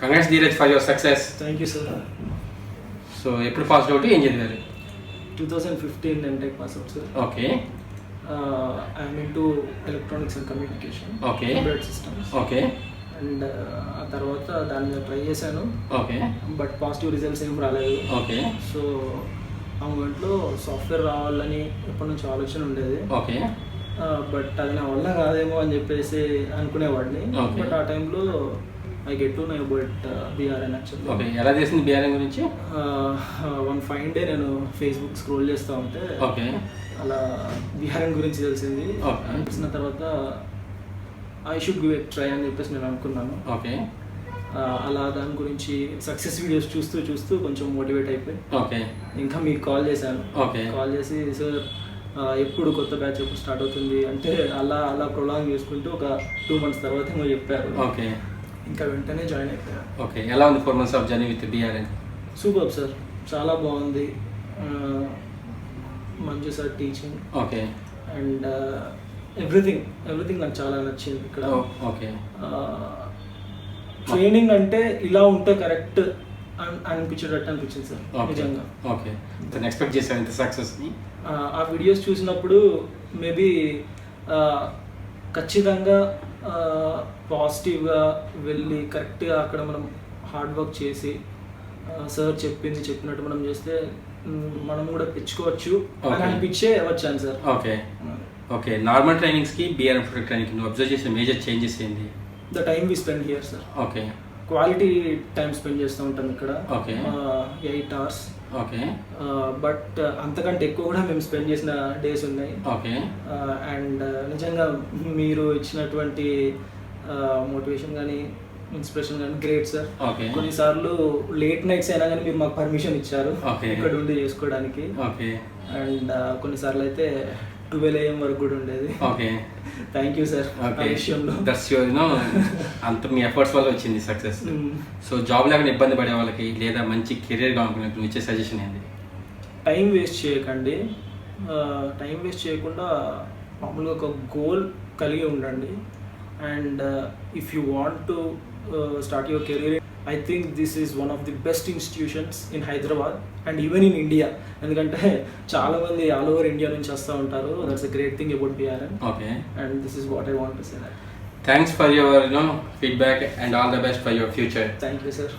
Congrats Dheeraj for your success. Thank you sir. So ఎప్పుడు pass out, ఏం చదివారు? 2015 M Tech pass out sir. Okay. I'm into electronics and communication, okay, embedded systems. Okay. And ఆ తర్వాత దాని మీద try చేశాను, okay, but positive results ఏం రాలేదు. ఓకే. సో ఆ మూమెంట్లో సాఫ్ట్వేర్ రావాలని ఎప్పటి నుంచి ఆలోచన ఉండేది. ఓకే. బట్ అది నా వల్ల కాదేమో అని చెప్పేసి అనుకునేవాడిని. Okay. బట్ ఆ టైంలో I get to know about BRN actually. Okay, ఎలా చేసింది బీఆర్ఎన్ గురించి? వన్ ఫైన్ డే నేను ఫేస్బుక్ స్క్రోల్ చేస్తూ ఉంటే ఓకే, అలా బీఆర్ఎన్ గురించి తెలిసింది. Okay. తెలిసిన తర్వాత I should give a try అని చెప్పేసి నేను అనుకున్నాను. ఓకే, అలా దాని గురించి సక్సెస్ వీడియోస్ చూస్తూ చూస్తూ కొంచెం మోటివేట్ అయిపోయి ఓకే, ఇంకా మీకు కాల్ చేశాను. ఓకే. కాల్ చేసి సార్ ఎప్పుడు కొత్త బ్యాచ్ ఎప్పుడు స్టార్ట్ అవుతుంది అంటే అలా అలా ప్రొలాంగ్ చేసుకుంటూ ఒక 2 months తర్వాత ఏమో చెప్పారు. ఓకే, ఇంకా వెంటనే జాయిన్ అయిపోయాను. ఓకే. ఎలా ఉంది 4 months of journey with BRN? Super sir, చాలా బాగుంది. మంచి sir teaching, okay, and everything నాకు చాలా నచ్చింది ఇక్కడ. ఓకే. ట్రైనింగ్ అంటే ఇలా ఉంటే కరెక్ట్ అనిపించేటట్టు అనిపించింది సార్ నిజంగా. ఓకే, తను ఎక్స్పెక్ట్ చేశాను ఇంత సక్సెస్ని. ఆ వీడియోస్ చూసినప్పుడు మేబీ ఖచ్చితంగా పాజిటివ్గా వెళ్ళి కరెక్ట్గా అక్కడ మనం హార్డ్ వర్క్ చేసి సార్ చెప్పినట్టు మనం చేస్తే మనం కూడా తెచ్చుకోవచ్చు అని అనిపించే వచ్చాను సార్. Okay, okay. నార్మల్ ట్రైనింగ్స్కి బీఆర్ఎన్ ప్రొడక్ట్ ట్రైనింగ్కి నువ్వు అబ్జర్వ్ చేసిన మేజర్ చేంజెస్ ఏంటి? The time we spend here sir. Okay. Quality time spend చేస్తూ ఉంటాం ఇక్కడ. ఓకే. 8 hours. ఓకే. బట్ అంతకంటే ఎక్కువ కూడా మేము స్పెండ్ చేసిన డేస్ ఉన్నాయి. ఓకే. అండ్ నిజంగా మీరు ఇచ్చినటువంటి మోటివేషన్ కానీ ఇన్స్పిరేషన్ కానీ గ్రేట్ సార్. ఓకే. కొన్నిసార్లు లేట్ నైట్స్ అయినా కానీ మీరు మాకు పర్మిషన్ ఇచ్చారు ఇక్కడ ఉండి చేసుకోవడానికి. ఓకే. అండ్ కొన్నిసార్లు అయితే 12 AM వరకు కూడా ఉండేది. Okay. Thank you sir. That's your అంత మీ ఎఫర్ట్స్ వల్ల వచ్చింది సక్సెస్. సో జాబ్ లేకుండా ఇబ్బంది పడే వాళ్ళకి లేదా మంచి కెరీర్ కావాలనుకునే నువ్వు ఇచ్చే సజెషన్ ఏంటి? టైం వేస్ట్ చేయకండి. టైం వేస్ట్ చేయకుండా మామూలుగా ఒక గోల్ కలిగి ఉండండి. And if you want to start your career, I think this is one of the best institutions in Hyderabad and even in India. ఎందుకంటే చాలా మంది ఆల్ ఓవర్ ఇండియా నుంచి వస్తూ ఉంటారు. That's a great thing about BRN. Okay. And this is what I want to say. Thanks for your feedback and all the best for your future. Thank you sir.